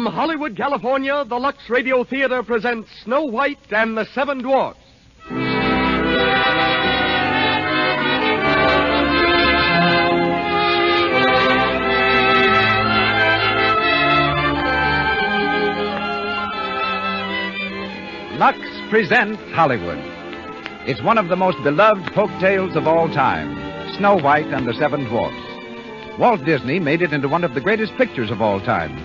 Hollywood, California, the Lux Radio Theater presents Snow White and the Seven Dwarfs. Lux presents Hollywood. It's one of the most beloved folk tales of all time, Snow White and the Seven Dwarfs. Walt Disney made it into one of the greatest pictures of all time.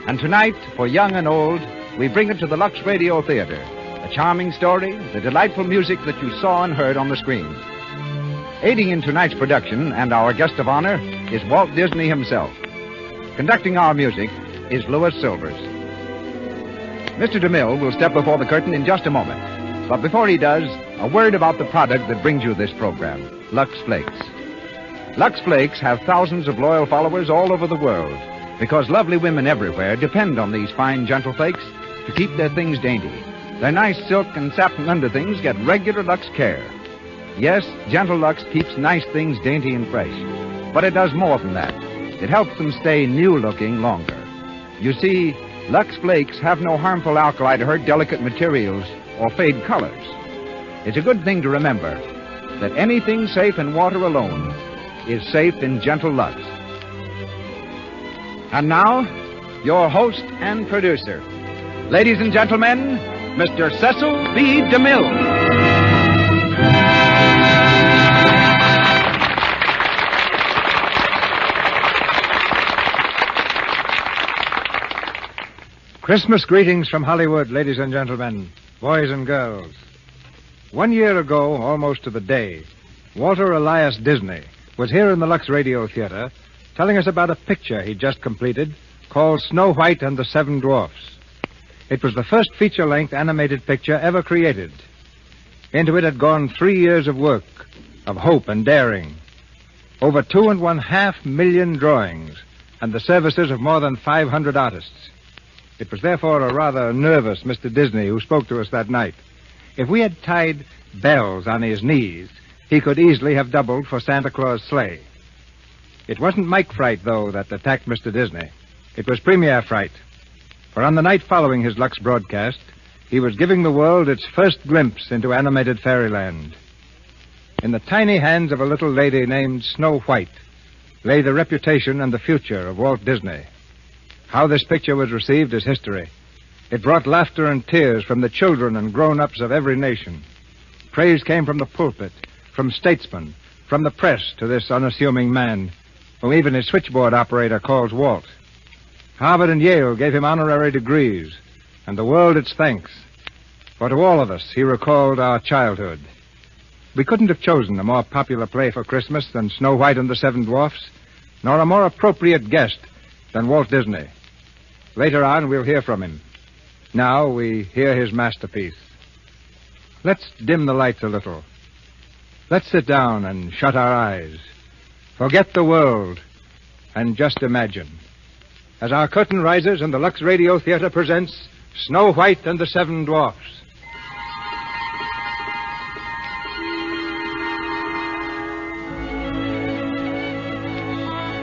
And tonight, for young and old, we bring it to the Lux Radio Theater. A charming story, the delightful music that you saw and heard on the screen. Aiding in tonight's production, and our guest of honor, is Walt Disney himself. Conducting our music is Louis Silvers. Mr. DeMille will step before the curtain in just a moment. But before he does, a word about the product that brings you this program, Lux Flakes. Lux Flakes have thousands of loyal followers all over the world because lovely women everywhere depend on these fine, gentle flakes to keep their things dainty. Their nice silk and satin underthings get regular Lux care. Yes, gentle Lux keeps nice things dainty and fresh, but it does more than that. It helps them stay new-looking longer. You see, Lux Flakes have no harmful alkali to hurt delicate materials or fade colors. It's a good thing to remember that anything safe in water alone is safe in gentle Lux. And now, your host and producer. Ladies and gentlemen, Mr. Cecil B. DeMille. Christmas greetings from Hollywood, ladies and gentlemen, boys and girls. 1 year ago, almost to the day, Walter Elias Disney was here in the Lux Radio Theater telling us about a picture he'd just completed called Snow White and the Seven Dwarfs. It was the first feature-length animated picture ever created. Into it had gone 3 years of work, of hope and daring, over 2.5 million drawings, and the services of more than 500 artists. It was therefore a rather nervous Mr. Disney who spoke to us that night. If we had tied bells on his knees, he could easily have doubled for Santa Claus' sleigh. It wasn't Mike fright, though, that attacked Mr. Disney. It was premiere fright. For on the night following his Lux broadcast, he was giving the world its first glimpse into animated fairyland. In the tiny hands of a little lady named Snow White lay the reputation and the future of Walt Disney. How this picture was received is history. It brought laughter and tears from the children and grown-ups of every nation. Praise came from the pulpit, from statesmen, from the press to this unassuming man, whom even his switchboard operator calls Walt. Harvard and Yale gave him honorary degrees, and the world its thanks. For to all of us, he recalled our childhood. We couldn't have chosen a more popular play for Christmas than Snow White and the Seven Dwarfs, nor a more appropriate guest than Walt Disney. Later on, we'll hear from him. Now we hear his masterpiece. Let's dim the lights a little. Let's sit down and shut our eyes. Forget the world and just imagine. As our curtain rises and the Lux Radio Theater presents Snow White and the Seven Dwarfs.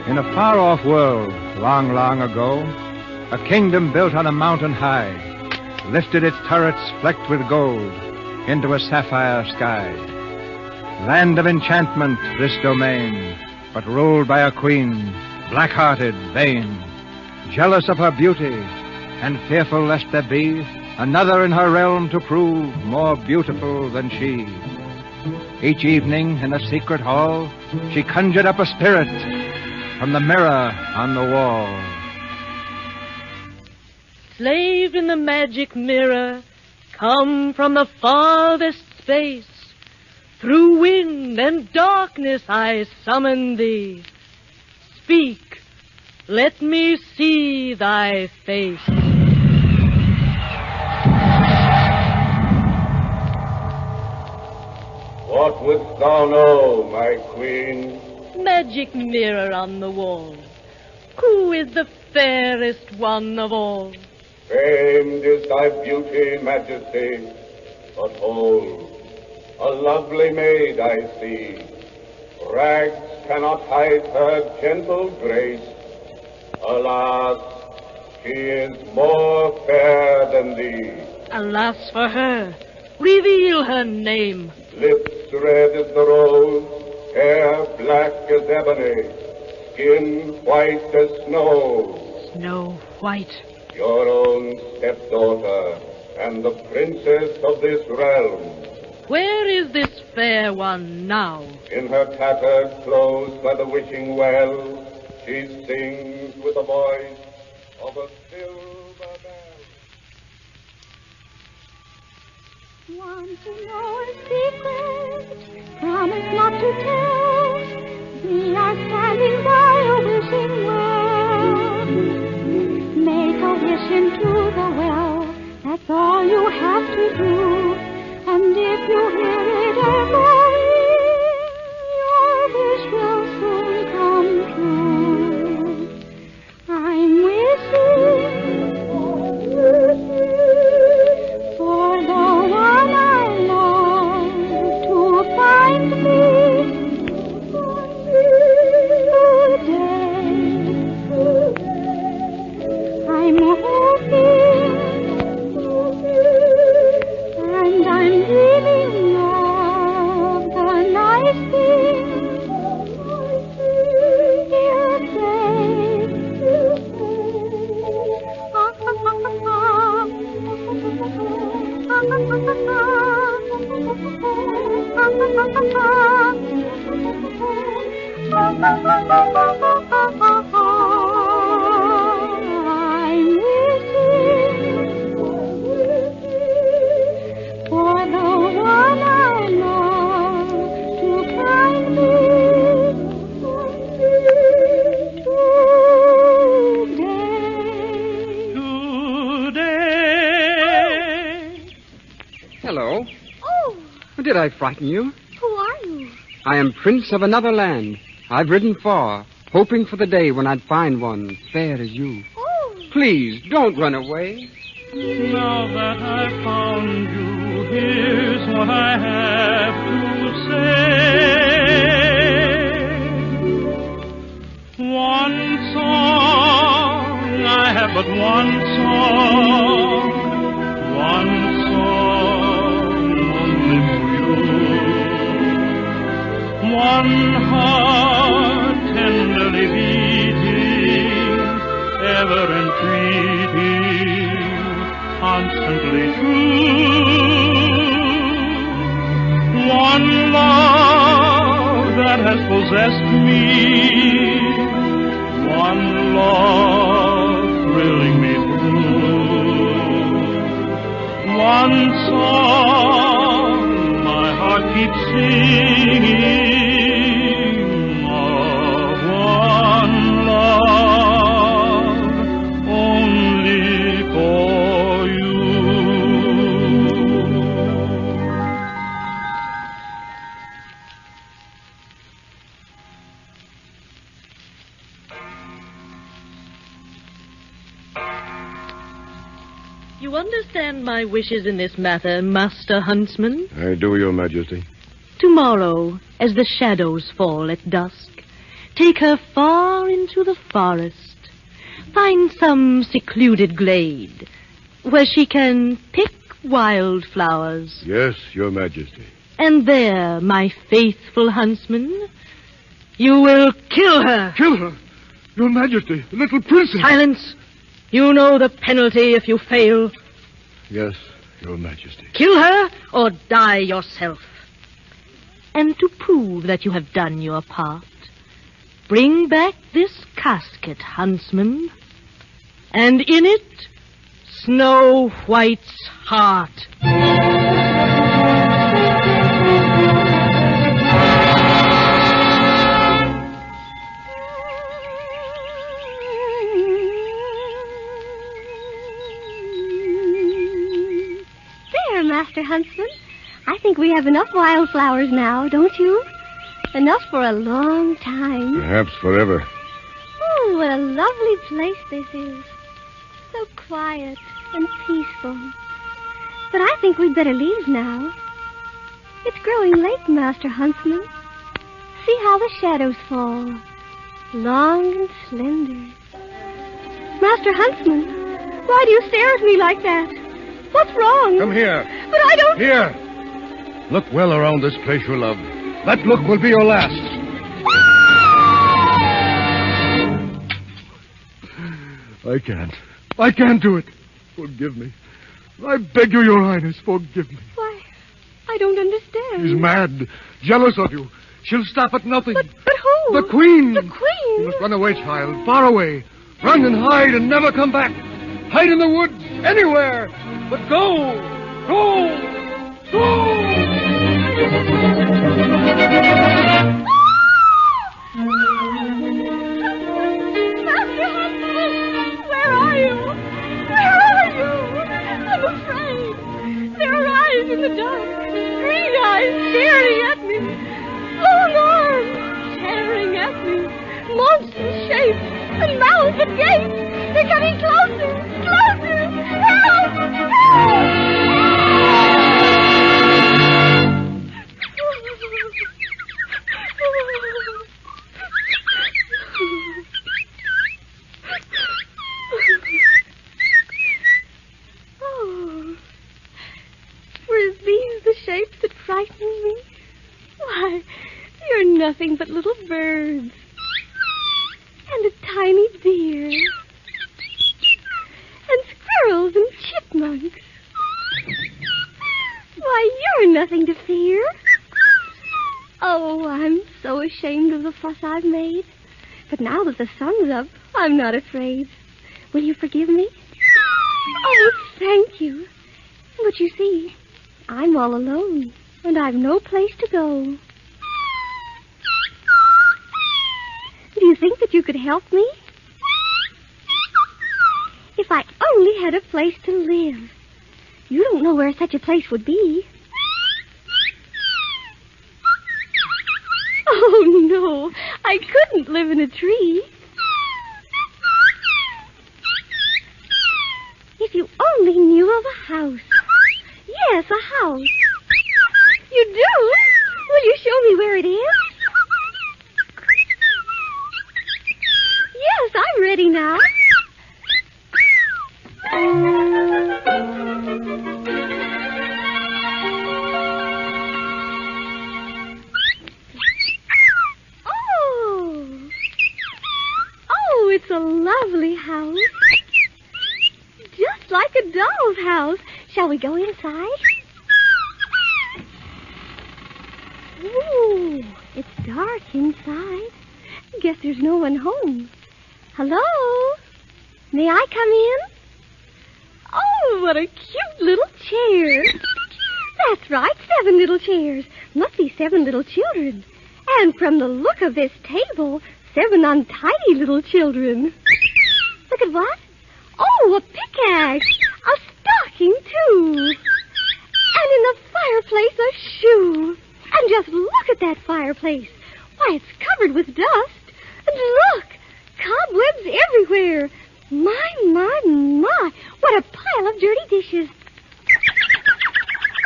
In a far-off world, long, long ago, a kingdom built on a mountain high lifted its turrets flecked with gold into a sapphire sky. Land of enchantment, this domain, but ruled by a queen, black-hearted, vain, jealous of her beauty, and fearful lest there be another in her realm to prove more beautiful than she. Each evening in a secret hall, she conjured up a spirit from the mirror on the wall. Slave in the magic mirror, come from the farthest space. Through wind and darkness I summon thee. Speak, let me see thy face. What wouldst thou know, my queen? Magic mirror on the wall, who is the fairest one of all? Famed is thy beauty, majesty, but hold, a lovely maid I see. Rags cannot hide her gentle grace. Alas, She is more fair than thee. Alas for her. Reveal her name. Lips red as the rose, hair black as ebony, skin white as snow. Snow White. Your own stepdaughter and the princess of this realm. Where is this fair one now? In her tattered clothes by the wishing well, she sings with the voice of a silver bell. Want to know a secret? Promise not to tell. We are standing by a wishing well. Make a wish into the well. That's all you have to do. And if you hear it echo, your wish will soon come true. I'm wishing for the one I love to find me today. I'm hoping and I'm dreaming of the nice things he'll say. I'm wishing for the one I love to find me Today. Hello. Oh, Did I frighten you? who are you? I am Prince of another land. I've ridden far, hoping for the day when I'd find one fair as you. Oh, Please, don't run away. Now that I've found you, here's what I have to say. One song, I have but one song. One song only for you. One heart tenderly beating, ever entreating, constantly true. One love that has possessed me. One love thrilling me through. One song my heart keeps singing. Of one love only for you. You understand my wishes in this matter, Master Huntsman? I do, Your Majesty. Tomorrow, as the shadows fall at dusk, take her far into the forest. Find some secluded glade where she can pick wildflowers. Yes, Your Majesty. And there, my faithful huntsman, you will kill her. Kill her? Your Majesty, the little princess. Silence! You know the penalty if you fail. Yes, Your Majesty. Kill her or die yourself. And to prove that you have done your part, bring back this casket, huntsman, and in it, Snow White's heart. there, Master Huntsman. I think we have enough wildflowers now, don't you? Enough for a long time. Perhaps forever. Oh, what a lovely place this is. So quiet and peaceful. But I think we'd better leave now. It's growing late, Master Huntsman. See how the shadows fall. Long and slender. Master Huntsman, why do you stare at me like that? What's wrong? Come here. But I don't... Here. Look well around this place you love. That look will be your last. I can't do it. Forgive me. I beg you, Your Highness, forgive me. Why, I don't understand. She's mad. Jealous of you. She'll stop at nothing. But who? The Queen. The Queen? You must run away, child. Far away. Run and hide and never come back. Hide in the woods. Anywhere. But go. Go. Go. Master Huntsman, where are you? Where are you? I'm afraid. There are eyes in the dark. Green eyes staring at me. Long arms tearing at me. Monstrous shapes and mouths and gates. They're coming closer. Closer. Help! Oh, were these the shapes that frightened me? Why, you're nothing but little birds. And a tiny deer. And squirrels and chipmunks. Why, you're nothing to fear. Oh, I'm so ashamed of the fuss I've made. But now that the sun's up, I'm not afraid. Will you forgive me? Oh, thank you. But you see, I'm all alone, and I've no place to go. Do you think that you could help me? If I only had a place to live. You don't know where such a place would be. Oh, no, I couldn't live in a tree. If you only knew of a house. Yes, a house. You do? Will you show me where it is? Yes, I'm ready now. Oh, it's a lovely house. Just like a doll's house. Shall we go inside? Ooh, it's dark inside. Guess there's no one home. Hello? May I come in? Oh, what a cute little chair. That's right, 7 little chairs. Must be 7 little children. And from the look of this table, 7 untidy little children. Look at what? Oh, a pickaxe. A stocking, too. And in the fireplace, a shoe. And just look at that fireplace. Why, it's covered with dust. And look, cobwebs everywhere. My, what a pile of dirty dishes.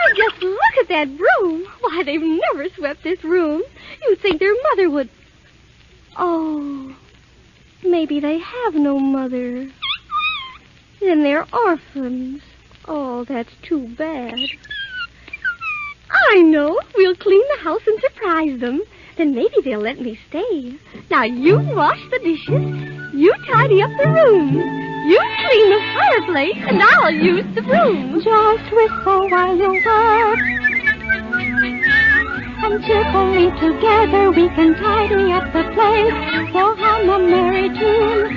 And just look at that broom. Why, they've never swept this room. You'd think their mother would... Oh, maybe they have no mother. Then they're orphans. Oh, that's too bad. I know. We'll clean the house and surprise them. Then maybe they'll let me stay. Now, you wash the dishes. You tidy up the room. You clean the fireplace, and I'll use the broom. Just whistle while you work. And cheerfully together we can tidy up the place. So hum a merry tune.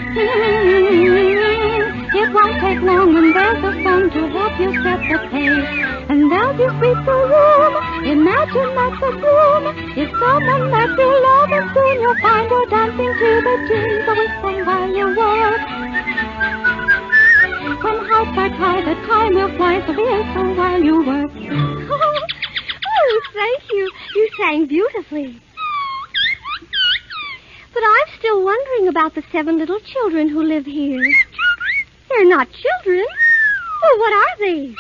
It won't take long when there's a song to help you set the pace. And as you sweep the room, imagine that the groom is someone that you love, and soon you'll find her dancing to the tune. So whistle while you work. When hearts are tied, the time will fly, so whistle while you work. Oh, thank you. You sang beautifully. But I'm still wondering about the 7 little children who live here. They're not children. Well, what are they?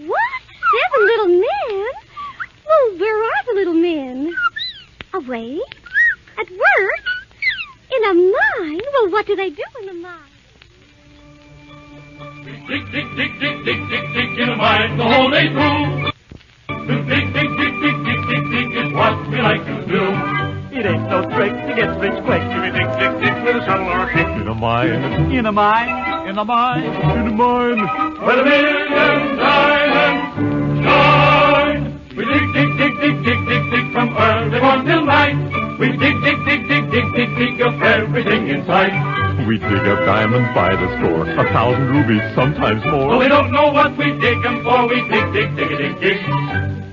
What? 7 little men? Well, where are the little men? Away? At work? In a mine? Well, what do they do in the mine? Dig, dig, dig, dig, dig, dig, dig in a mine the whole day through. To dig, dig, dig, dig, dig, dig, dig is what we like to do. It ain't no trick to get rich quick. If we dig, dig, dig with a shovel or a pick. In a mine. In a mine. In a mine. In a mine. Where the million diamonds shine. We dig, dig, dig, dig, dig, dig, dig from early morn till night. We dig, dig, dig, dig, dig, dig, dig up everything in sight. We dig up diamonds by the score, 1,000 rubies, sometimes more. But we don't know what we dig them for. We dig, dig, dig, dig, dig.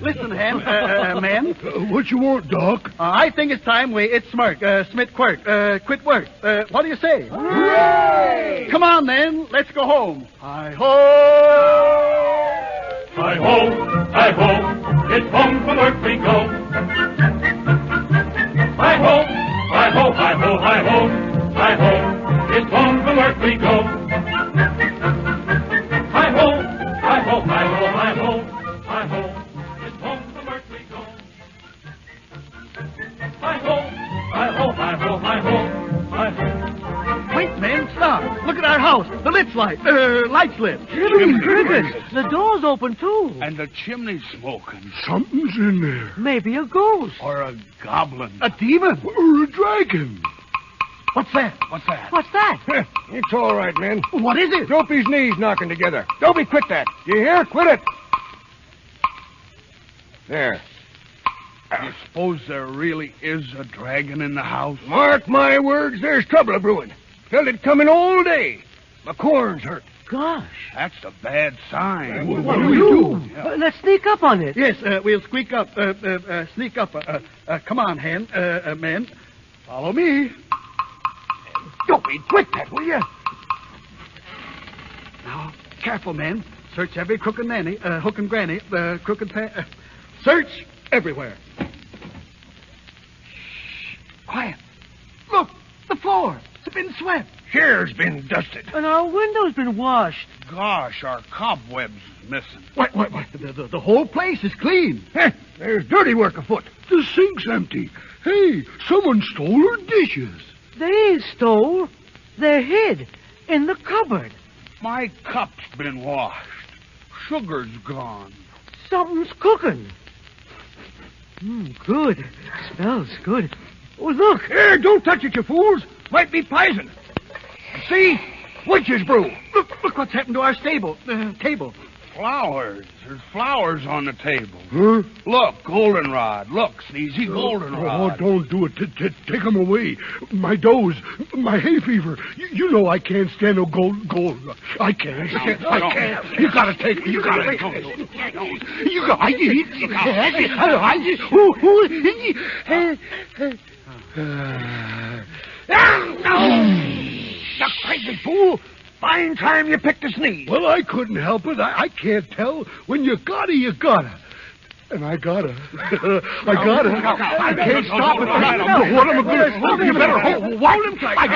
Listen, man. What you want, Doc? I think it's time we Smith quirk, quit work. What do you say? Hooray! Come on, then. Let's go home. Hi-ho! Hi-ho, hi-ho, it's home from work we go. Hi-ho, hi-ho, hi-ho, hi-ho, hi-ho, it's home from work we go. Hi-ho, hi-ho, hi-ho, hi-ho, hi-ho, it's home from work we go. Hi-ho, hi-ho, hi-ho, hi-ho, hi-ho. Wait, man, stop. Look at our house. The lights lights lit. The door's open, too. And the chimney's smoking. Something's in there. Maybe a ghost. Or a goblin. A demon? Or a dragon. What's that? What's that? What's that? It's all right, man. What is it? Dopey's knees knocking together. Dopey, quit that. You hear? Quit it. There. You suppose there really is a dragon in the house? Mark my words, there's trouble a-brewing. Felt it coming all day. My corn's hurt. Gosh. That's a bad sign. What do we do? Let's sneak up on it. Yes, we'll sneak up. Come on, men. Follow me. Dopey, quit that, will you? Now, careful, men. Search every crook and nanny, hook and granny, crook and search everywhere. Shh. Quiet. Look, the floor. It's been swept. Chair's been dusted. And our window's been washed. Gosh, our cobwebs is missing. What? The whole place is clean. There's dirty work afoot. The sink's empty. Hey, someone stole our dishes. They ain't stole. They're hid in the cupboard. My cup's been washed. Sugar's gone. Something's cooking. Good. Smells good. Oh, look. Here, don't touch it, you fools. Might be poison. See? Witch's brew. Look what's happened to our table. Flowers. There's flowers on the table. Huh? Look, goldenrod. Look, Sneezy, goldenrod. Oh, don't do it. Take them away. My doze, my hay fever. You know I can't stand no gold. I can't. I can't. You gotta take me. You gotta take me. You got You crazy fool. Fine time you picked a sneeze. Well, I couldn't help it. I can't tell. When you gotta, you gotta. And I gotta. I gotta. I can't stop it. What am I going to do? You better hold him tight. I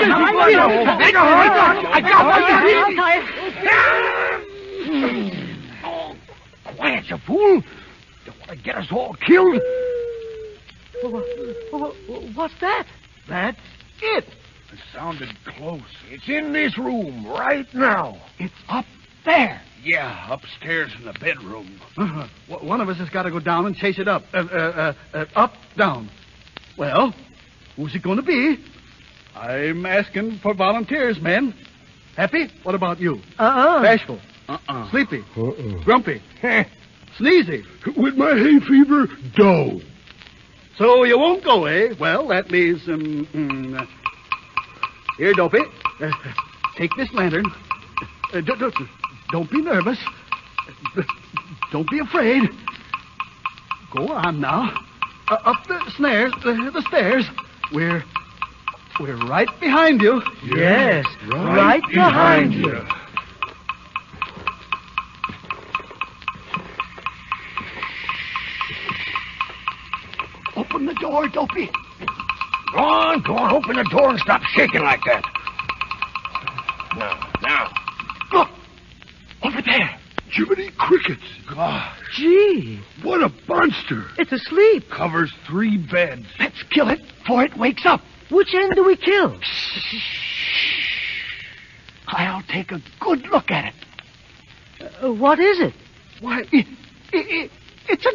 got quiet, you fool. Don't want to get us all killed. What's that? That's it. It sounded close. It's in this room right now. It's up there. Yeah, upstairs in the bedroom. One of us has got to go down and chase it up. Up, down. Well, who's it going to be? I'm asking for volunteers, men. Happy? What about you? Bashful? Sleepy? Grumpy? Sneezy? With my hay fever, dough. So you won't go, eh? Well, that leaves, Here, Dopey. Take this lantern. Don't be nervous. Don't be afraid. Go on now. Up the stairs. We're right behind you. Yes, right behind you. Open the door, Dopey. Go on, open the door and stop shaking like that. Now. Look, over there. Jiminy crickets. Gosh. Gee. What a monster. It's asleep. Covers 3 beds. Let's kill it before it wakes up. Which end do we kill? I'll take a good look at it. What is it? Why, it's a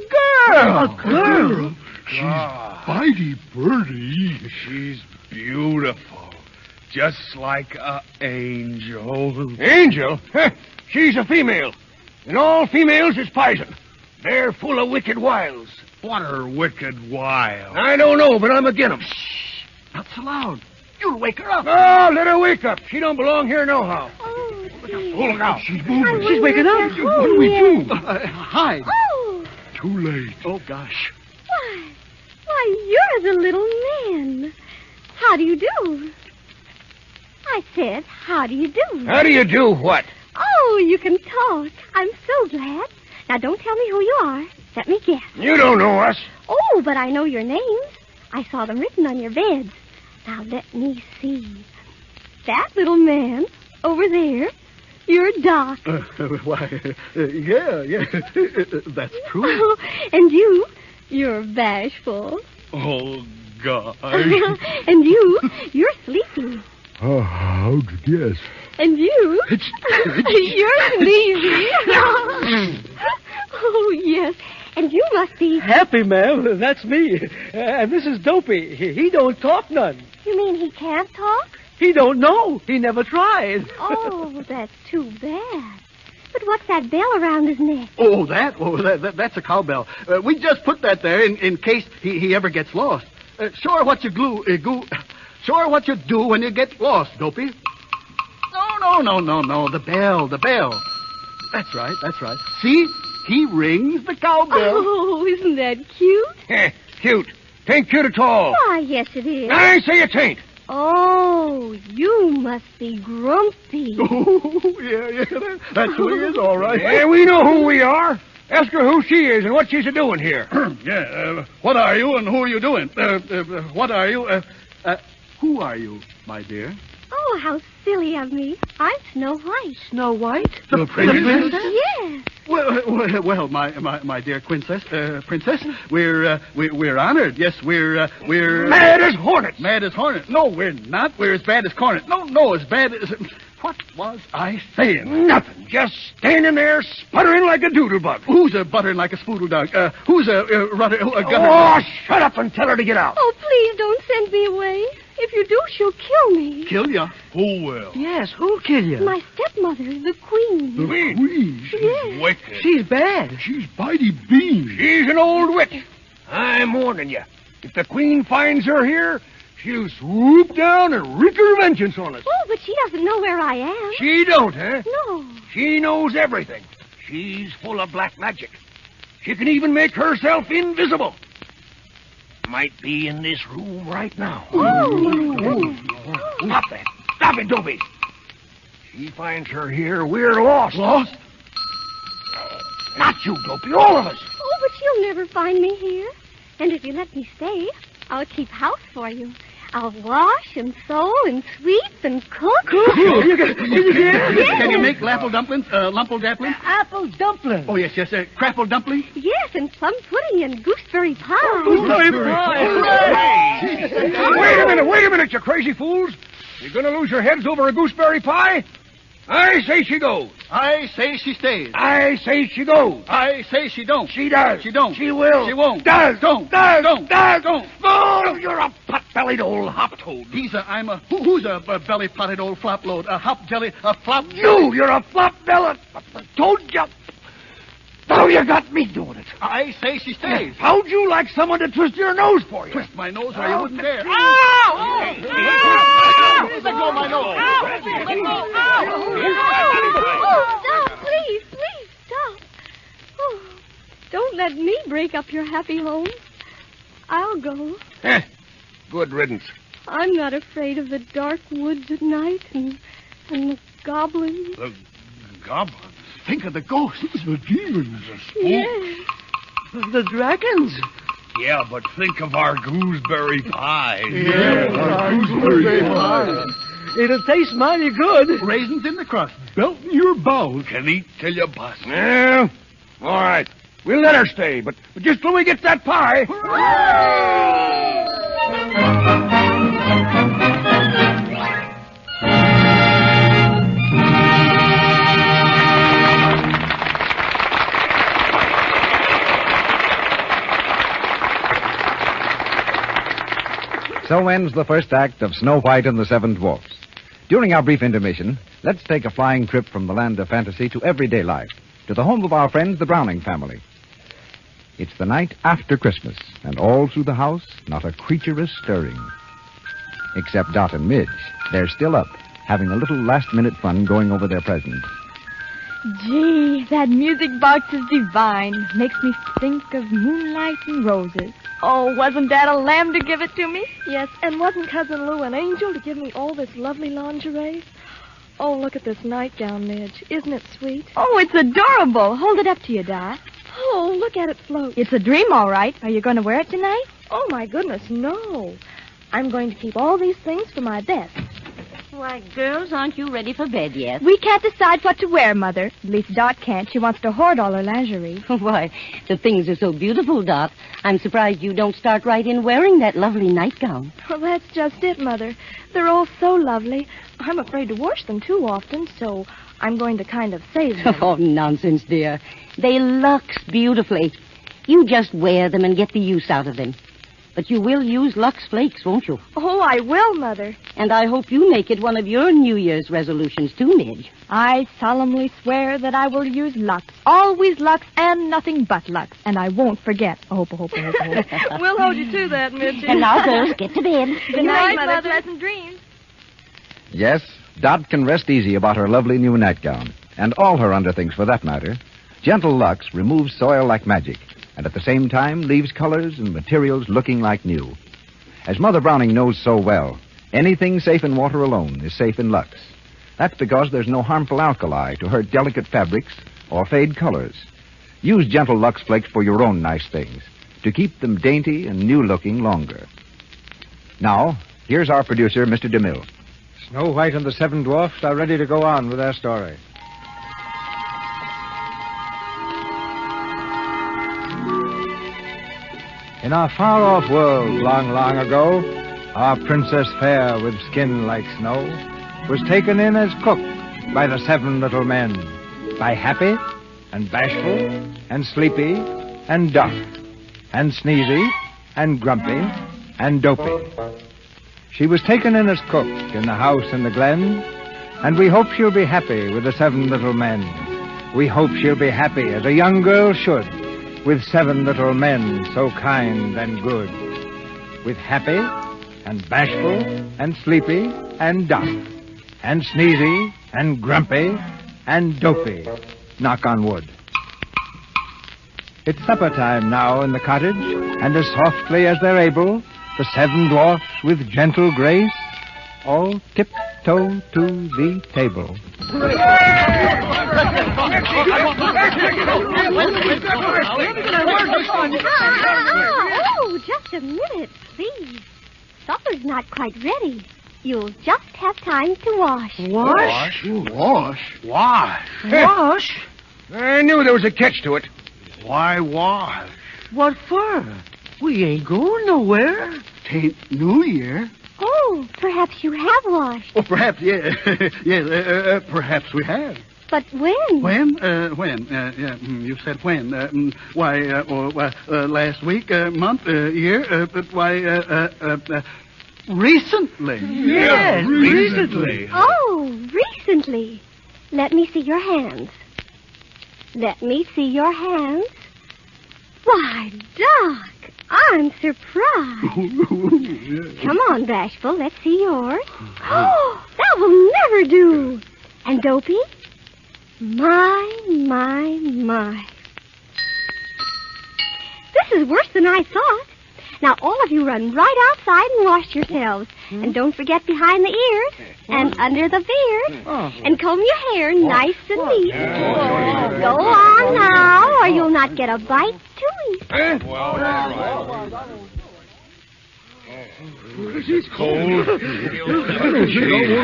girl. A girl? She's Bitey Birdie. She's beautiful. Just like an angel. Angel? Heh, she's a female. And all females is poison. They're full of wicked wiles. What are wicked wiles? I don't know, but I'm agin 'em. Shh! Not so loud. You'll wake her up. Oh, let her wake up. She don't belong here nohow. Oh, dear. Oh, look out. She's moving. She's waking up. What do we do? Hide. Oh, Too late. Oh, gosh. why, you're the little man. How do you do? I said, how do you do? How do you do what? Oh, you can talk. I'm so glad. Now, don't tell me who you are. Let me guess. You don't know us. Oh, but I know your names. I saw them written on your beds. Now, let me see. That little man over there, you're Doc. Why, yeah. That's true. Oh, and you're Bashful. Oh, gosh. And you're Sleepy. Oh, how'd you guess? And you're Sneezy. Oh, yes. And you must be... Happy, ma'am. That's me. And this is Dopey. He don't talk none. You mean he can't talk? He don't know. He never tried. Oh, that's too bad. But what's that bell around his neck? Oh, that's a cowbell. We just put that there in case he ever gets lost. Sure what you Sure what you do when you get lost, Dopey. No. The bell. That's right. See? He rings the cowbell. Oh, isn't that cute? Cute. Tain't cute at all. Why, yes, it is. I say it ain't. Oh, you must be grumpy. Oh, yeah, that's who he is, all right. Yeah, we know who we are. Ask her who she is and what she's a-doing here. Yeah, what are you and who are you doing? What are you? Who are you, my dear? Oh, how silly of me. I'm Snow White. Snow White? The princess? Yes. Well, my dear princess, we're honored. Yes, we're mad as hornets. Mad as hornets. No, we're not. We're as bad as cornet. No, as bad as. What was I saying? Nothing. Just standing there sputtering like a doodlebug. Who's a buttering like a spoodle dog? Who's a gunner? Oh, shut up and tell her to get out. Oh, please don't send me away. If you do, she'll kill me. Kill you? Who will? Yes, who'll kill you? My stepmother, the Queen. The Queen? Yes. Wicked. She's bad. She's Bitey Bean. She's an old witch. I'm warning you. If the Queen finds her here, she'll swoop down and wreak her vengeance on us. Oh, but she doesn't know where I am. She don't, huh? No. She knows everything. She's full of black magic. She can even make herself invisible. Might be in this room right now. Oh, my goodness. Stop that. Stop it, Dopey. She finds her here, we're lost. Lost? Not you, Dopey, all of us. Oh, but she'll never find me here. And if you let me stay, I'll keep house for you. I'll wash and sew and sweep and cook. Can you make lapple dumplings? Lumple dumplings? Apple dumpling. Oh, yes. Crapple dumpling? Yes, and plum pudding and gooseberry pie. Gooseberry pie. Wait a minute, you crazy fools. You're going to lose your heads over a gooseberry pie? I say she goes. I say she stays. I say she goes. I say she don't. She does. She don't. She will. She won't. Does. Don't. Does. Don't. Does. Don't. Oh, you're a pot-bellied old hop-toad. Who's a belly-potted old flop-load? A flop... You're a flop-bellied... Told you. Now you got me doing it. I say she stays. How'd you like someone to twist your nose for you? Twist my nose where you wouldn't dare. Ow! Let go of my nose. Oh, stop, please, stop. Oh, don't let me break up your happy home. I'll go. Good riddance. I'm not afraid of the dark woods at night and the goblins. The goblins? Think of the ghosts. The demons. Yes. The dragons. Yeah, but think of our gooseberry pie. Yeah, gooseberry pie. It'll taste mighty good. Raisins in the crust. Belt in your bowels. Can eat till you bust. Yeah. All right. We'll let her stay, but just till we get that pie. So ends the first act of Snow White and the Seven Dwarfs. During our brief intermission, let's take a flying trip from the land of fantasy to everyday life, to the home of our friends, the Browning family. It's the night after Christmas, and all through the house, not a creature is stirring. Except Dot and Midge. They're still up, having a little last-minute fun going over their presents. Gee, that music box is divine. Makes me think of moonlight and roses. Oh, wasn't that a lamb to give it to me? Yes, and wasn't Cousin Lou an angel to give me all this lovely lingerie? Oh, look at this nightgown, Midge. Isn't it sweet? Oh, it's adorable. Hold it up to you, Dot. Oh, look at it float. It's a dream, all right. Are you going to wear it tonight? Oh, my goodness, no. I'm going to keep all these things for my best. Why, girls, aren't you ready for bed yet? We can't decide what to wear, Mother. At least Dot can't. She wants to hoard all her lingerie. Why, the things are so beautiful, Dot. I'm surprised you don't start right in wearing that lovely nightgown. Well, that's just it, Mother. They're all so lovely. I'm afraid to wash them too often, so I'm going to kind of save them. Oh, nonsense, dear. They lux beautifully. You just wear them and get the use out of them. But you will use Lux Flakes, won't you? Oh, I will, Mother. And I hope you make it one of your New Year's resolutions, too, Midge. I solemnly swear that I will use Lux. Always Lux and nothing but Lux. And I won't forget. Oh, We'll hold you to that, Midge. And now, girls, get to bed. Good night, Mother. Pleasant dreams. Yes, Dot can rest easy about her lovely new nightgown, and all her underthings for that matter. Gentle Lux removes soil like magic, and at the same time leaves colors and materials looking like new. As Mother Browning knows so well, anything safe in water alone is safe in Lux. That's because there's no harmful alkali to hurt delicate fabrics or fade colors. Use Gentle Lux Flakes for your own nice things, to keep them dainty and new-looking longer. Now, here's our producer, Mr. DeMille. Snow White and the Seven Dwarfs are ready to go on with their story. In our far-off world, long, long ago, our Princess Fair with skin like snow was taken in as cook by the 7 little men, by Happy and Bashful and Sleepy and Duck and Sneezy and Grumpy and Dopey. She was taken in as cook in the house in the glen, and we hope she'll be happy with the 7 little men. We hope she'll be happy as a young girl should, with 7 little men so kind and good. With Happy and Bashful and Sleepy and Duck and Sneezy and Grumpy and Dopey. Knock on wood. It's supper time now in the cottage, and as softly as they're able, the 7 dwarfs with gentle grace all tiptoe to the table. Oh, just a minute, please. Supper's not quite ready. You'll just have time to wash. Wash? I knew there was a catch to it. Why wash? What for? We ain't going nowhere. 'Tain't New Year. Oh, perhaps you have washed. Oh, perhaps, yeah. Perhaps we have. But when? When? You said when. Last week, month, year, recently. Yes, recently. Oh, recently. Let me see your hands. Why, Doc, I'm surprised. Come on, Bashful, let's see yours. Oh, that will never do. And Dopey? My. This is worse than I thought. Now, all of you run right outside and wash yourselves. And don't forget behind the ears and under the beard. And comb your hair nice and neat. Go on now, or you'll not get a bite to eat. It's cold. I don't think I want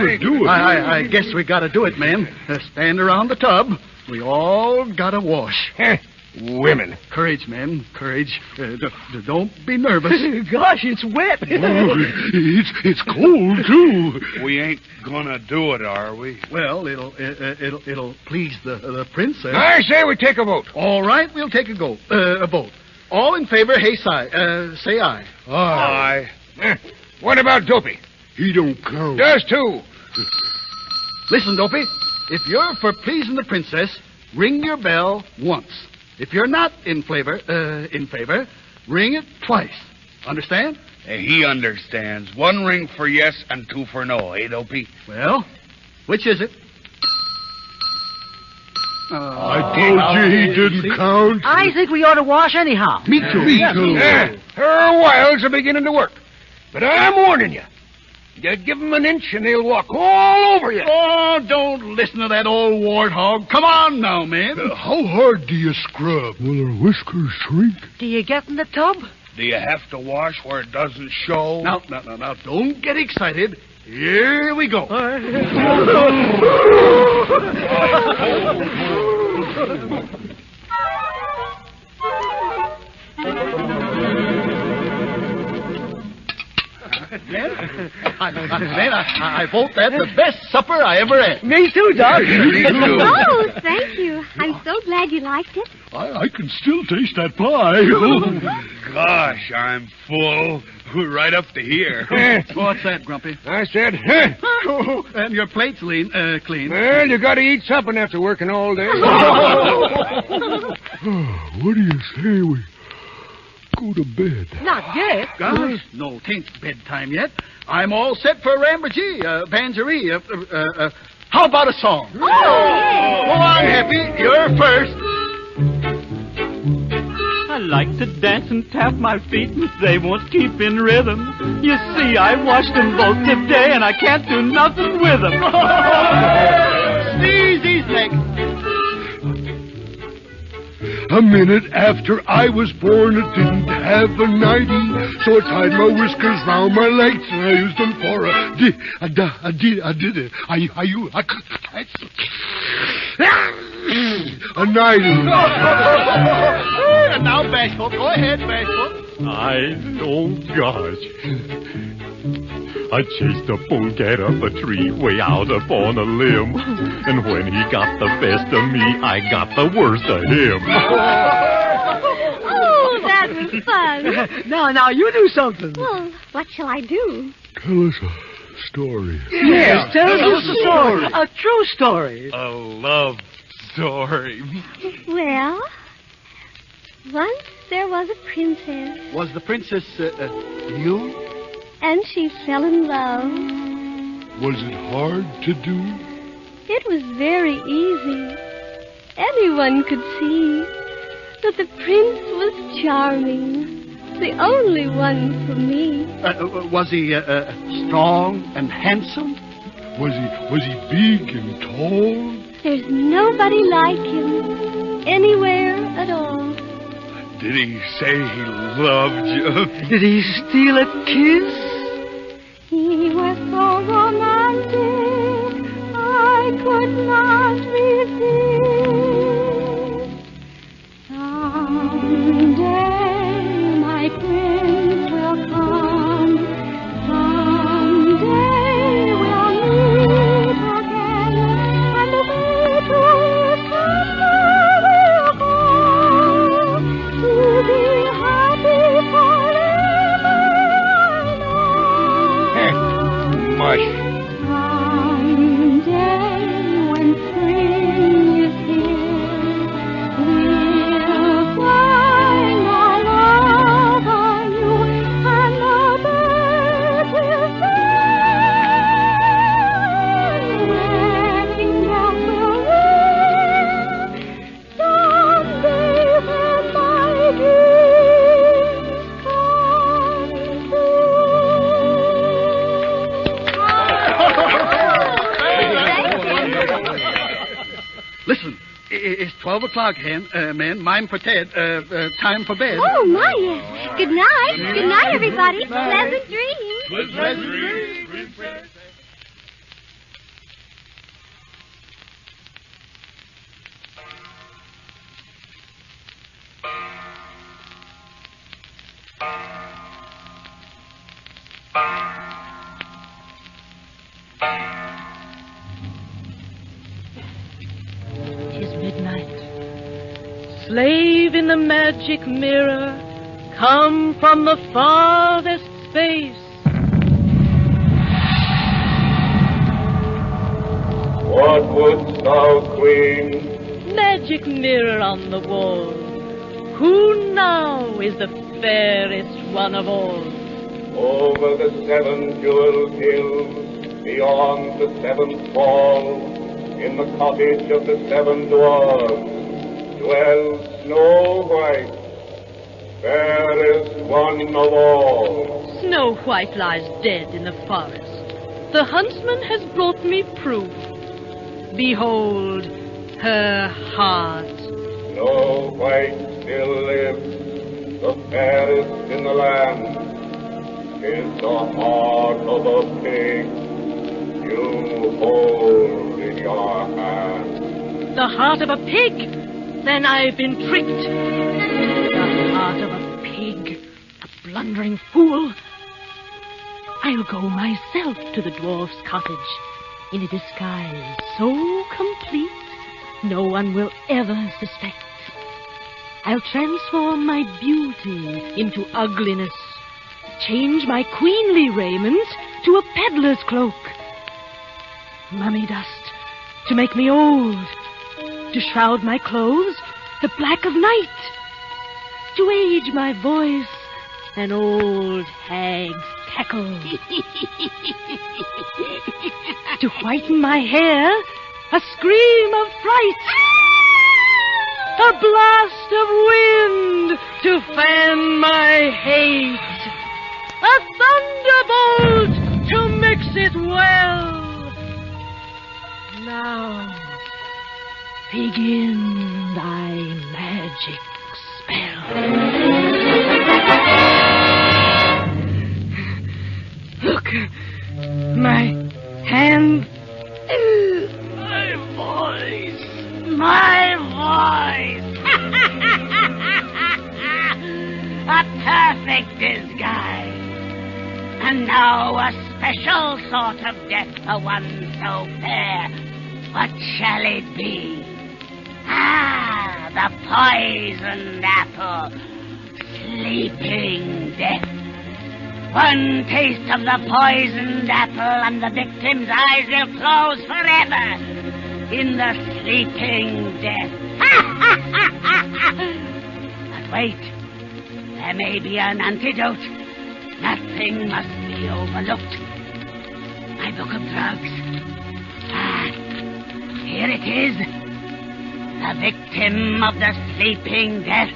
to do it. I guess we got to do it, man. Stand around the tub. We all got to wash. Women. Courage, man. Courage. Don't be nervous. Gosh, it's wet. It's cold, too. We ain't gonna do it, are we? Well, it'll please the princess. I say we take a vote. All right, we'll take a vote. All in favor, say aye. Aye. What about Dopey? He don't count. Does too. Listen, Dopey. If you're for pleasing the princess, ring your bell once. If you're not in favor, ring it twice. Understand? He understands. 1 ring for yes and 2 for no, eh, Dopey? Well, which is it? I told you he didn't count. I think we ought to wash anyhow. Me too. Her wiles are beginning to work. But I'm warning you. You give them an inch and they'll walk all over you. Oh, don't listen to that old warthog. Come on now, man. How hard do you scrub? Will her whiskers shrink? Do you get in the tub? Do you have to wash where it doesn't show? Now, don't get excited. Here we go. Man, I vote that the best supper I ever had. Me too, Doc. Oh, thank you. I'm so glad you liked it. I can still taste that pie. Gosh, I'm full. Right up to here. What's that, Grumpy? I said, And your plate's clean. Well, you got to eat something after working all day. What do you say we go to bed? Not yet. Gosh, no, 'tain't bedtime yet. I'm all set for Rambergee, Bangerie. How about a song? Oh, yeah. Go on, Happy. You're first. I like to dance and tap my feet, and they won't keep in rhythm. You see, I washed them both today, and I can't do nothing with them. Sneezy's next. A minute after I was born, it didn't have a nightie, so I tied my whiskers round my legs, and I used them for a nightie. And now, Bashful. Go ahead, Bashful. Oh, gosh. I chased a polecat up a tree way out up on a limb. And when he got the best of me, I got the worst of him. Oh, that was fun. Now, you do something. Well, what shall I do? Tell us a story. Yes, tell us a story. A true story. A love story. Well, once there was a princess, Was the princess you? and she fell in love. Was it hard to do? It was very easy. Anyone could see that the prince was charming, the only one for me. Was he strong and handsome? Was he big and tall? There's nobody like him anywhere at all. Did he say he loved you? Did he steal a kiss? He was so romantic, I could not resist. Someday my prince will come. Someday we'll meet again, and away to his castle we'll go to be happy forever. Mush. Someday when spring is here, we'll find our love anew, and the birds will sing, wedding bells will ring. Someday when my dreams come Listen, it's 12 o'clock, man. Mine for Ted. Time for bed. Oh, my, yes. Good night. Good night, everybody. Pleasant dreams. Pleasant dreams. Tis midnight. Slave in the magic mirror, come from the farthest space. What wouldst thou, Queen? Magic mirror on the wall, who now is the fairest one of all? Over the 7 jeweled hills, beyond the 7th wall, in the cottage of the 7 dwarfs, dwells Snow White, fairest one of all. Snow White lies dead in the forest. The huntsman has brought me proof. Behold her heart. Snow White still lives, the fairest in the land. 'Tis the heart of a pig you hold in your hand. The heart of a pig? Then I've been tricked. The heart of a pig, a blundering fool. I'll go myself to the dwarf's cottage in a disguise so complete no one will ever suspect. I'll transform my beauty into ugliness, change my queenly raiment to a peddler's cloak, mummy dust to make me old, to shroud my clothes the black of night, to age my voice an old hag's cackle, to whiten my hair a scream of fright, a blast of wind to fan my hate, a thunderbolt to mix it well. Now begin thy magic spell. Look, my hand, my voice, A perfect disguise. And now a special sort of death for one so fair. What shall it be? Ah, the poisoned apple. Sleeping death. One taste of the poisoned apple and the victim's eyes will close forever in the sleeping death. But wait, there may be an antidote. Nothing must be overlooked. My book of drugs. Ah, here it is. The victim of the sleeping death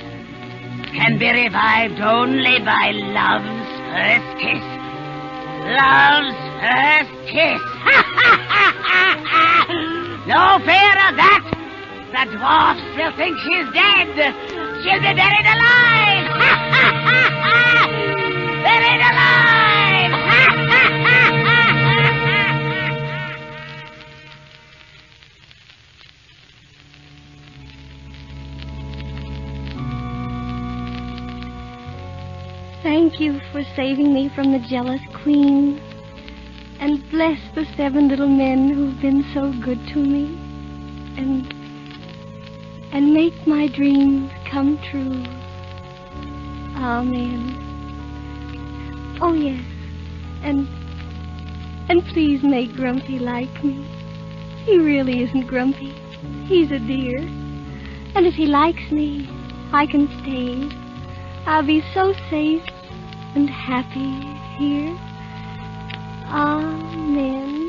can be revived only by love's first kiss. Love's first kiss. No fear of that. The dwarfs will think she's dead. She'll be buried alive. Buried alive. Thank you for saving me from the jealous queen. And bless the 7 little men who've been so good to me. And make my dreams come true. Amen. Oh, yes. And please make Grumpy like me. He really isn't grumpy. He's a dear. And if he likes me, I can stay. I'll be so safe and happy here. Amen.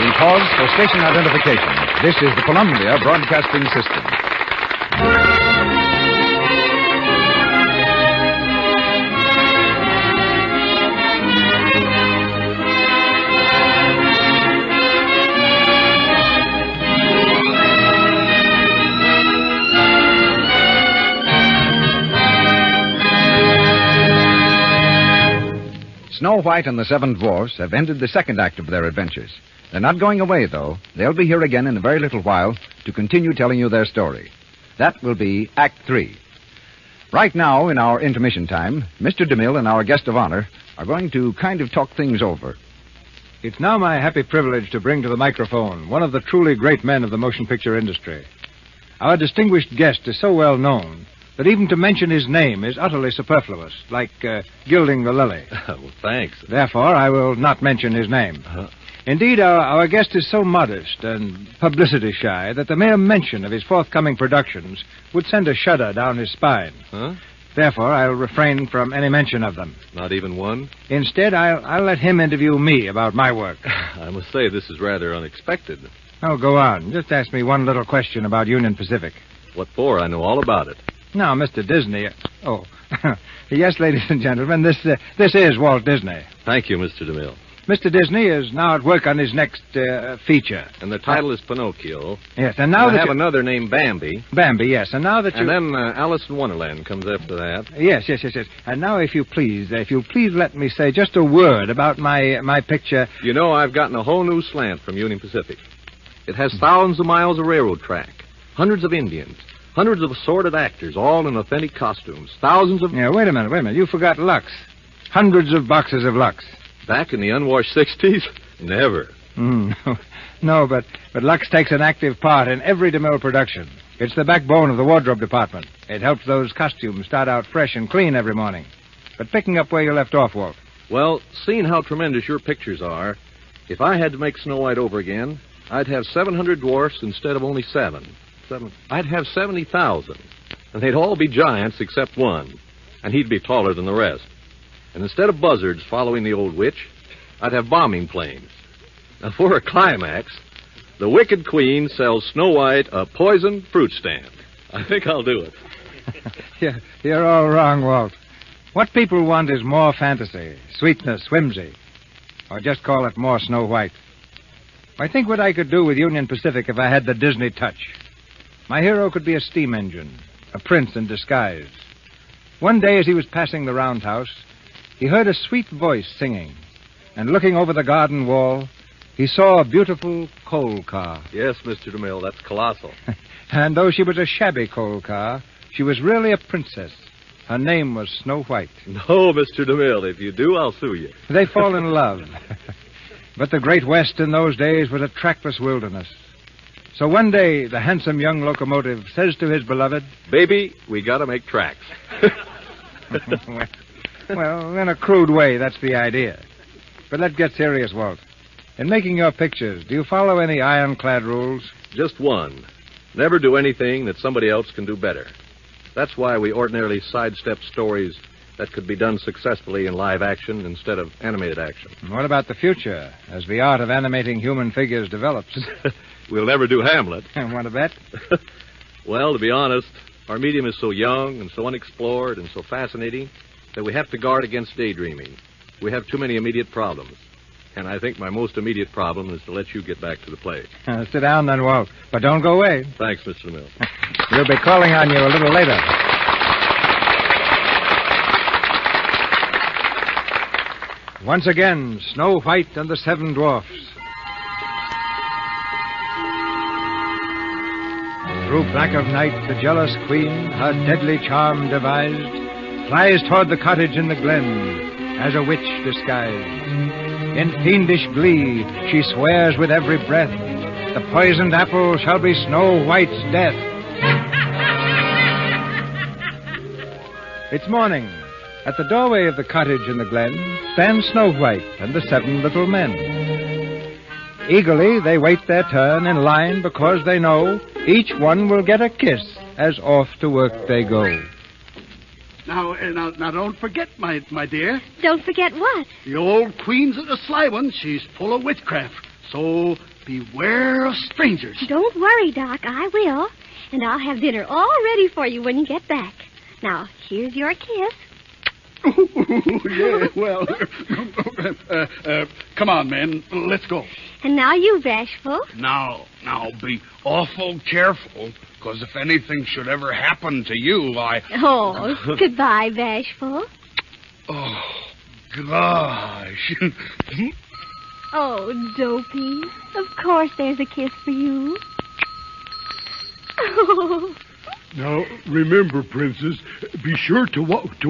We pause for station identification. This is the Columbia Broadcasting System. Snow White and the 7 Dwarfs have ended the second act of their adventures. They're not going away, though. They'll be here again in a very little while to continue telling you their story. That will be Act 3. Right now, in our intermission time, Mr. DeMille and our guest of honor are going to kind of talk things over. It's now my happy privilege to bring to the microphone one of the truly great men of the motion picture industry. Our distinguished guest is so well known that even to mention his name is utterly superfluous, like gilding the lily. Well, thanks. Therefore, I will not mention his name. Indeed, our guest is so modest and publicity shy that the mere mention of his forthcoming productions would send a shudder down his spine. Huh? Therefore, I'll refrain from any mention of them. Not even one? Instead, I'll let him interview me about my work. I must say, this is rather unexpected. Oh, go on. Just ask me one little question about Union Pacific. What for? I know all about it. Now, Mr. Disney... Oh, yes, ladies and gentlemen, this is Walt Disney. Thank you, Mr. DeMille. Mr. Disney is now at work on his next feature. And the title is Pinocchio. Yes, and now I that have another named Bambi. Bambi, yes, and now that you... And then Alice in Wonderland comes after that. Yes. And now, if you please let me say just a word about my picture... You know, I've gotten a whole new slant from Union Pacific. It has thousands of miles of railroad track, hundreds of Indians, hundreds of assorted actors, all in authentic costumes, thousands of... Yeah, wait a minute. You forgot Lux. Hundreds of boxes of Lux. Back in the unwashed 60s? Never. No, but Lux takes an active part in every DeMille production. It's the backbone of the wardrobe department. It helps those costumes start out fresh and clean every morning. But picking up where you left off, Walt. Well, seeing how tremendous your pictures are, if I had to make Snow White over again, I'd have 700 dwarfs instead of only 7. I'd have 70,000. And they'd all be giants except one. And he'd be taller than the rest. And instead of buzzards following the old witch, I'd have bombing planes. Now, for a climax, the Wicked Queen sells Snow White a poisoned fruit stand. I think I'll do it. You're all wrong, Walt. What people want is more fantasy, sweetness, whimsy. Or just call it more Snow White. I think what I could do with Union Pacific if I had the Disney touch. My hero could be a steam engine, a prince in disguise. One day as he was passing the roundhouse, he heard a sweet voice singing. And looking over the garden wall, he saw a beautiful coal car. Yes, Mr. DeMille, that's colossal. And though she was a shabby coal car, she was really a princess. Her name was Snow White. No, Mr. DeMille, if you do, I'll sue you. They fall in love. But the Great West in those days was a trackless wilderness. So one day, the handsome young locomotive says to his beloved, "Baby, we gotta make tracks." Well, in a crude way, that's the idea. But let's get serious, Walt. In making your pictures, do you follow any ironclad rules? Just one. Never do anything that somebody else can do better. That's why we ordinarily sidestep stories that could be done successfully in live action instead of animated action. And what about the future, as the art of animating human figures develops? We'll never do Hamlet. Want to bet? Well, to be honest, our medium is so young and so unexplored and so fascinating that we have to guard against daydreaming. We have too many immediate problems. And I think my most immediate problem is to let you get back to the play. Sit down then, Walt. But don't go away. Thanks, Mr. DeMille. We'll be calling on you a little later. Once again, Snow White and the Seven Dwarfs. Through black of night, the jealous queen, her deadly charm devised, flies toward the cottage in the glen as a witch disguised. In fiendish glee, she swears with every breath, the poisoned apple shall be Snow White's death. It's morning. At the doorway of the cottage in the glen stand Snow White and the 7 little men. Eagerly, they wait their turn in line because they know each one will get a kiss as off to work they go. Now, don't forget, my dear. Don't forget what? The old queen's a sly one. She's full of witchcraft. So beware of strangers. Don't worry, Doc. I will. And I'll have dinner all ready for you when you get back. Now, here's your kiss. Yeah, well, come on, men. Let's go. And now you, Bashful. Now, be awful careful, because if anything should ever happen to you, Oh, goodbye, Bashful. Oh, gosh. Oh, Dopey. Of course there's a kiss for you. Oh. Now, remember, Princess, be sure to watch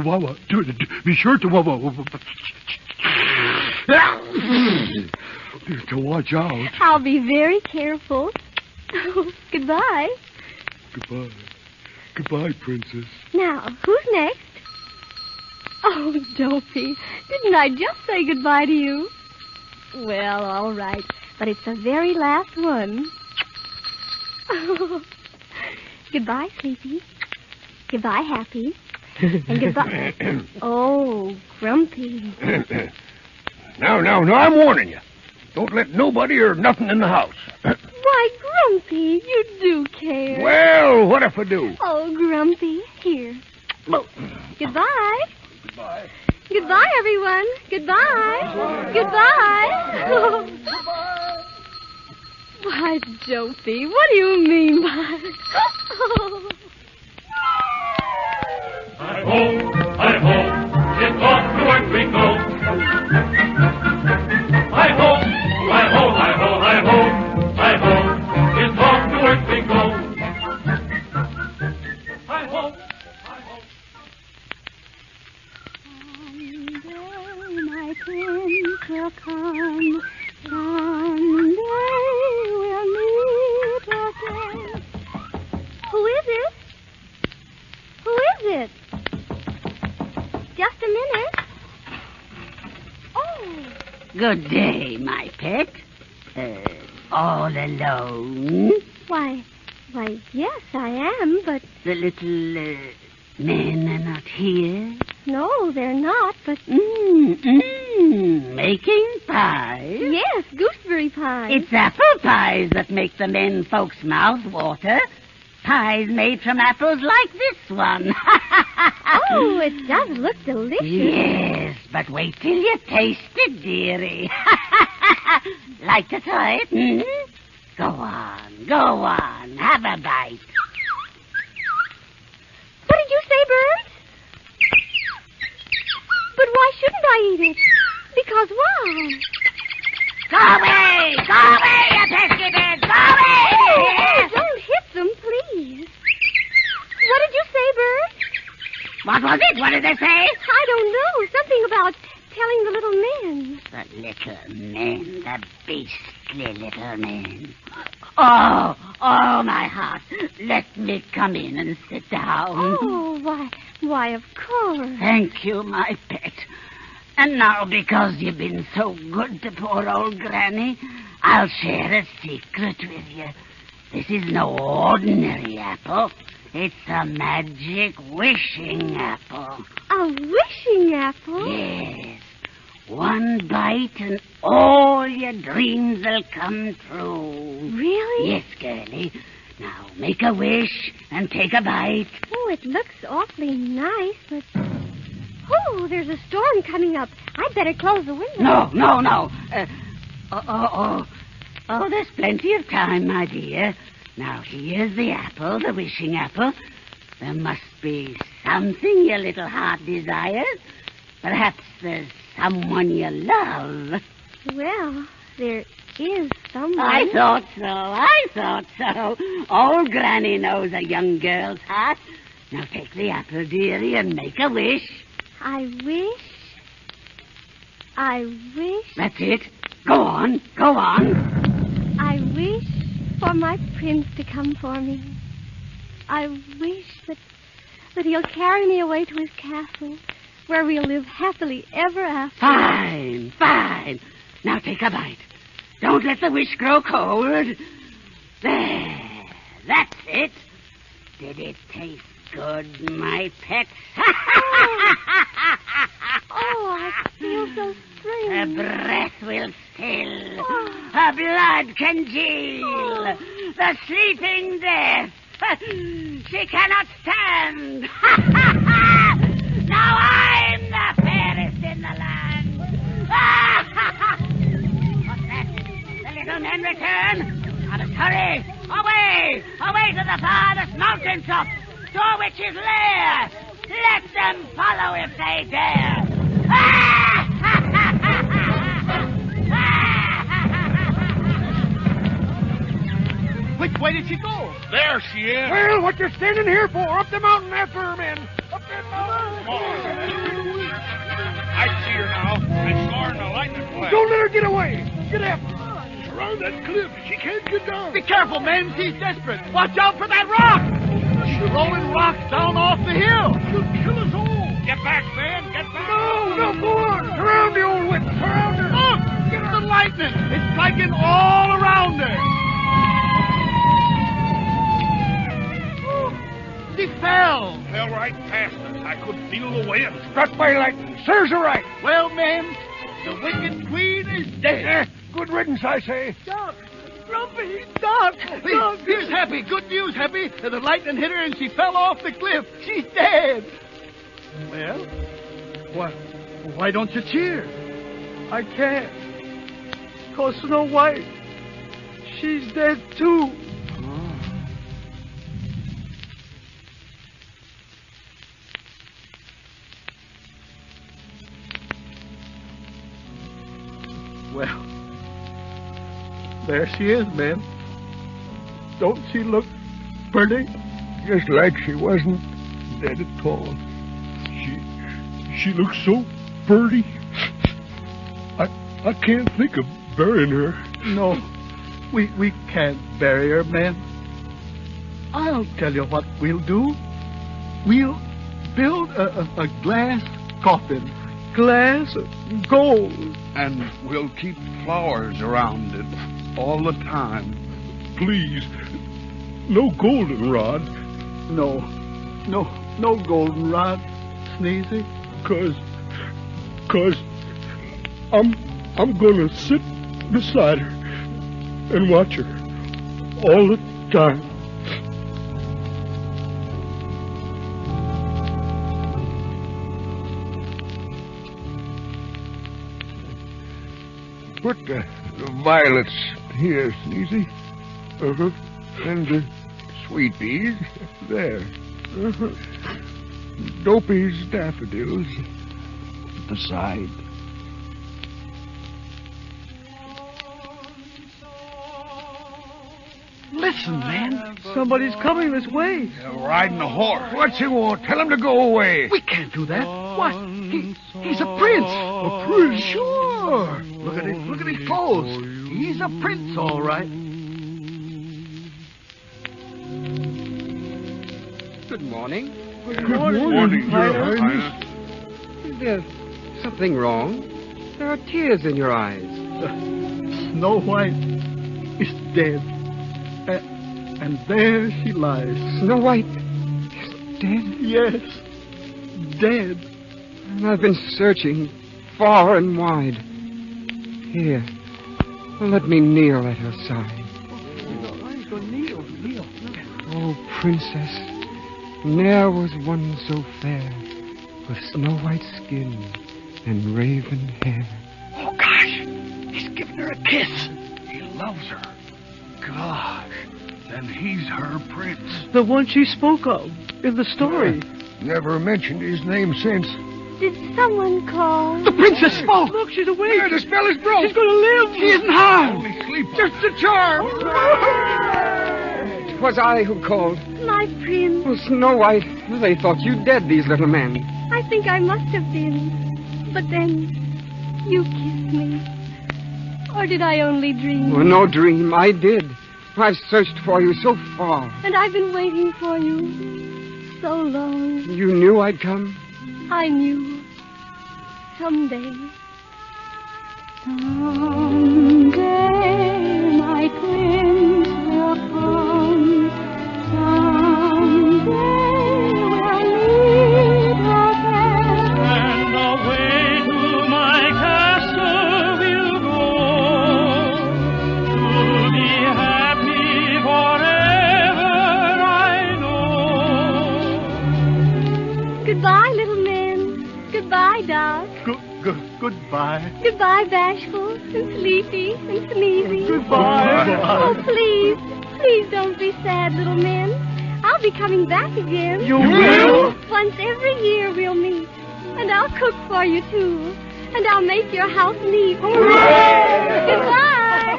out. I'll be very careful. Goodbye. Goodbye. Goodbye, Princess. Now, who's next? Oh, Dopey, didn't I just say goodbye to you? Well, all right, but it's the very last one. Goodbye, Sleepy. Goodbye, Happy. And goodbye... Oh, Grumpy. Now, I'm warning you. Don't let nobody or nothing in the house. Why, Grumpy, you do care. Well, what if I do? Oh, Grumpy, here. Goodbye. Goodbye. Goodbye, everyone. Goodbye. Goodbye. Why, Dopey, what do you mean by... Hi-ho, it's off to work we go. Hi-ho, hi-ho, hi-ho, hi-ho, hi-ho, it's off to work we go. Hi-ho, hi-ho. Someday my prince will come. Someday we'll meet again. Who is it? Who is it? Just a minute. Oh. Good day, my pet. All alone? Why, yes, I am, but... The little men are not here? No, they're not, but... Making pies? Yes, gooseberry pies. It's apple pies that make the men folks' mouth water. Pies made from apples like this one. Oh, it does look delicious. Yes, but wait till you taste it, dearie. Like to try it? Hmm? Go on. Have a bite. What did you say, Bird? But why shouldn't I eat it? Because why? Go away, you pesky bird! Go away! Oh, don't hit them, please. What did you say, Bird? What was it? What did they say? I don't know. Something about telling the little men. The little men, the beastly little men. Oh, my heart. Let me come in and sit down. Oh, why, of course. Thank you, my pet. And now, because you've been so good to poor old Granny, I'll share a secret with you. This is no ordinary apple. It's a magic wishing apple. A wishing apple? Yes. One bite and all your dreams will come true. Really? Yes, girlie. Now, make a wish and take a bite. Oh, it looks awfully nice, but... Oh, there's a storm coming up. I'd better close the window. No. There's plenty of time, my dear. Now, here's the apple, the wishing apple. There must be something your little heart desires. Perhaps there's someone you love. Well, there is someone. I thought so. Old Granny knows a young girl's heart. Now, take the apple, dearie, and make a wish. I wish. That's it. Go on. I wish for my prince to come for me. I wish that he'll carry me away to his castle, where we'll live happily ever after. Fine. Now take a bite. Don't let the wish grow cold. There. That's it. Did it taste good, my pet? Oh, I feel so strange. Her breath will still. Her blood congeal. The sleeping death. She cannot stand. Now I'm the fairest in the land. What's that? The little men return. I must hurry. Away to the farthest mountaintop. To a witch's lair. Let them follow if they dare. where did she go? There she is. Well, what you standing here for? Up the mountain after her, men. Up the mountain. Come on. I see her now. I saw her in the lightning flash. Don't let her get away. Get after her. Around that cliff. She can't get down. Be careful, men. She's desperate. Watch out for that rock. She's rolling rocks down off the hill. She'll kill us all. Get back, Ben. Get back. No, go on. Surround the old witch. Surround her. Look. The lightning. It's striking all around her. She fell. Fell right past us. I could feel the wind. Struck by lightning. Serves her right. Well, men, the wicked queen is dead. Good riddance, I say. Doc! Grumpy! Doc! Doc! Here's Happy. Good news, Happy. The lightning hit her and she fell off the cliff. She's dead. Well, why don't you cheer? I can't. 'Cause Snow White, she's dead too. Well, there she is, man. Don't she look pretty? Just like she wasn't dead at all. She looks so pretty. I can't think of burying her. No, we can't bury her, man. I'll tell you what we'll do. We'll build a glass coffin. Glass gold. And we'll keep flowers around it all the time. Please, no goldenrod. No goldenrod, Sneezy. Cause I'm gonna sit beside her and watch her all the time. Put the violets here, Sneezy. Uh-huh. And the sweet peas there. Uh-huh. Dopey's daffodils at the side. Listen, man. Somebody's coming this way. Riding a horse. What's he want? Tell him to go away. We can't do that. What? He's a prince. A prince? Sure. Look at his clothes. He's a prince, all right. Good morning. Good morning, Your Highness. Is there something wrong? There are tears in your eyes. Snow White is dead. And there she lies. Snow White is dead? Yes, dead. And I've been searching far and wide. Here, let me kneel at her side. Kneel. Oh, princess, ne'er was one so fair, with snow white skin and raven hair. Oh, gosh. He's giving her a kiss. He loves her. Gosh. Then he's her prince. The one she spoke of in the story. Never mentioned his name since. Did someone call? The princess spoke. Look, she's awake. Yeah, the spell is broke. She's going to live. She isn't harmed. Only sleep. Just a charm. It was I who called. My prince. Oh, Snow White, they thought you dead, these little men. I think I must have been. But then, you kissed me. Or did I only dream? Oh, no dream, I did. I've searched for you so far. And I've been waiting for you so long. You knew I'd come? I knew. Someday. Someday my prince will come. Someday we'll meet again. And away to my castle we'll go, to be happy forever, I know. Goodbye, little men. Goodbye, Doc. Goodbye. Goodbye, Bashful and Sleepy and Sneezy. Goodbye. Oh, please don't be sad, little men. I'll be coming back again. You will? Once every year we'll meet, and I'll cook for you too, and I'll make your house neat. Goodbye.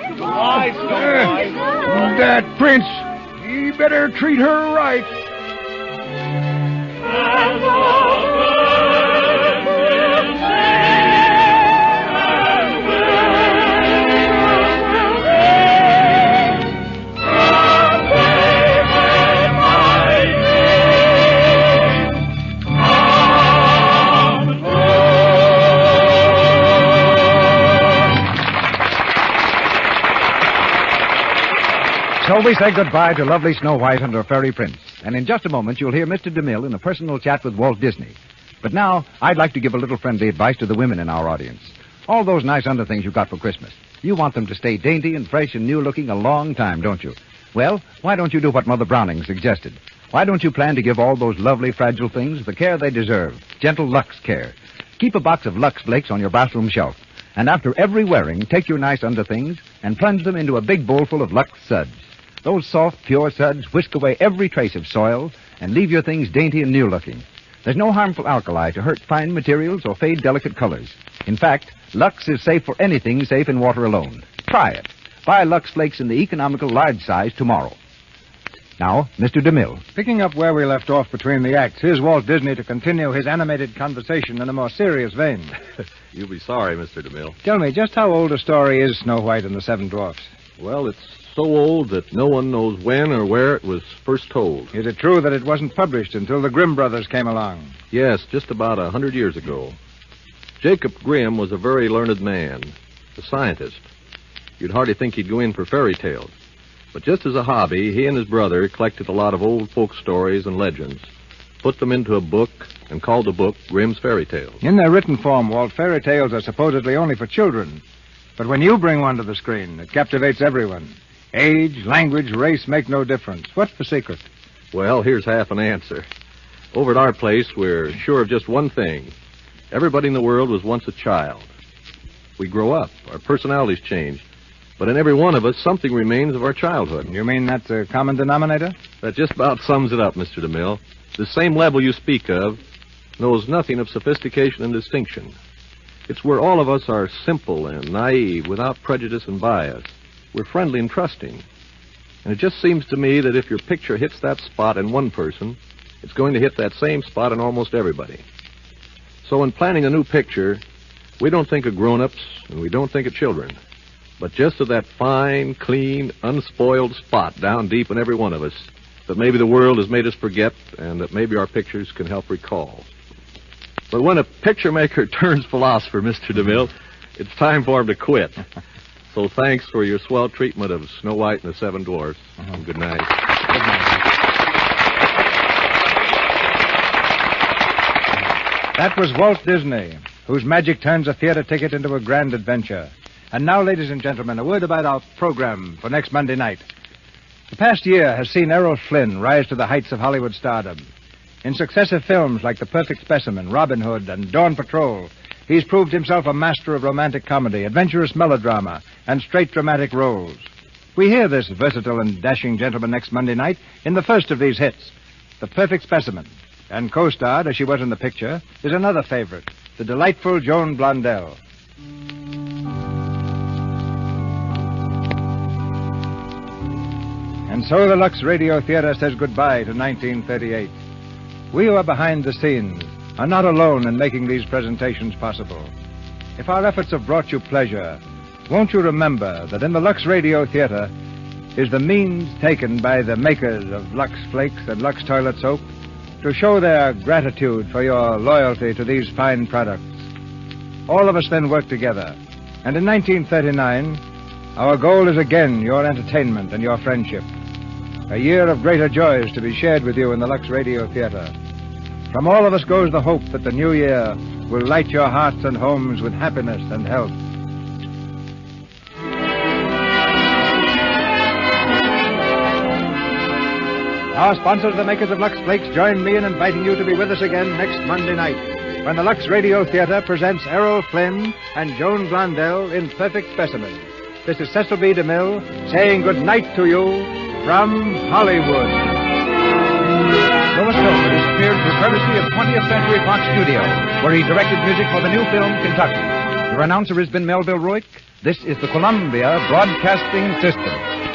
Goodbye, Snow White. That prince, He better treat her right. So we say goodbye to lovely Snow White and her fairy prince. And in just a moment, you'll hear Mr. DeMille in a personal chat with Walt Disney. But now, I'd like to give a little friendly advice to the women in our audience. All those nice underthings you got for Christmas, you want them to stay dainty and fresh and new-looking a long time, don't you? Well, why don't you do what Mother Browning suggested? Why don't you plan to give all those lovely, fragile things the care they deserve? Gentle Lux care. Keep a box of Lux Flakes on your bathroom shelf. And after every wearing, take your nice underthings and plunge them into a big bowl full of Lux suds. Those soft, pure suds whisk away every trace of soil and leave your things dainty and new-looking. There's no harmful alkali to hurt fine materials or fade delicate colors. In fact, Lux is safe for anything safe in water alone. Try it. Buy Lux Flakes in the economical large size tomorrow. Now, Mr. DeMille. Picking up where we left off between the acts, here's Walt Disney to continue his animated conversation in a more serious vein. You'll be sorry, Mr. DeMille. Tell me, just how old a story is Snow White and the Seven Dwarfs? Well, it's so old that no one knows when or where it was first told. Is it true that it wasn't published until the Grimm brothers came along? Yes, just about 100 years ago. Jacob Grimm was a very learned man, a scientist. You'd hardly think he'd go in for fairy tales. But just as a hobby, he and his brother collected a lot of old folk stories and legends, put them into a book, and called the book Grimm's Fairy Tales. In their written form, Walt, fairy tales are supposedly only for children. But when you bring one to the screen, it captivates everyone. Age, language, race make no difference. What's the secret? Well, here's half an answer. Over at our place, we're sure of just one thing. Everybody in the world was once a child. We grow up. Our personalities change. But in every one of us, something remains of our childhood. You mean that's a common denominator? That just about sums it up, Mr. DeMille. The same level you speak of knows nothing of sophistication and distinction. It's where all of us are simple and naive, without prejudice and bias. We're friendly and trusting. And it just seems to me that if your picture hits that spot in one person, it's going to hit that same spot in almost everybody. So in planning a new picture, we don't think of grown-ups and we don't think of children, but just of that fine, clean, unspoiled spot down deep in every one of us that maybe the world has made us forget and that maybe our pictures can help recall. But when a picture maker turns philosopher, Mr. DeMille, it's time for him to quit. So thanks for your swell treatment of Snow White and the Seven Dwarfs. And good night. Good night. That was Walt Disney, whose magic turns a theater ticket into a grand adventure. And now, ladies and gentlemen, a word about our program for next Monday night. The past year has seen Errol Flynn rise to the heights of Hollywood stardom. In successive films like The Perfect Specimen, Robin Hood, and Dawn Patrol, he's proved himself a master of romantic comedy, adventurous melodrama, and straight dramatic roles. We hear this versatile and dashing gentleman next Monday night in the first of these hits, The Perfect Specimen. And co-starred, as she was in the picture, is another favorite, the delightful Joan Blondell. And so the Lux Radio Theater says goodbye to 1938. We who are behind the scenes are not alone in making these presentations possible. If our efforts have brought you pleasure, won't you remember that in the Lux Radio Theater is the means taken by the makers of Lux Flakes and Lux Toilet Soap to show their gratitude for your loyalty to these fine products. All of us then work together, and in 1939, our goal is again your entertainment and your friendship. A year of greater joys to be shared with you in the Lux Radio Theater. From all of us goes the hope that the new year will light your hearts and homes with happiness and health. Our sponsors, the makers of Lux Flakes, join me in inviting you to be with us again next Monday night when the Lux Radio Theater presents Errol Flynn and Joan Blondell in Perfect Specimen. This is Cecil B. DeMille saying good night to you from Hollywood. Louis Silver disappeared through courtesy of 20th Century Fox Studio, where he directed music for the new film Kentucky. Your announcer has been Melville Ruick. This is the Columbia Broadcasting System.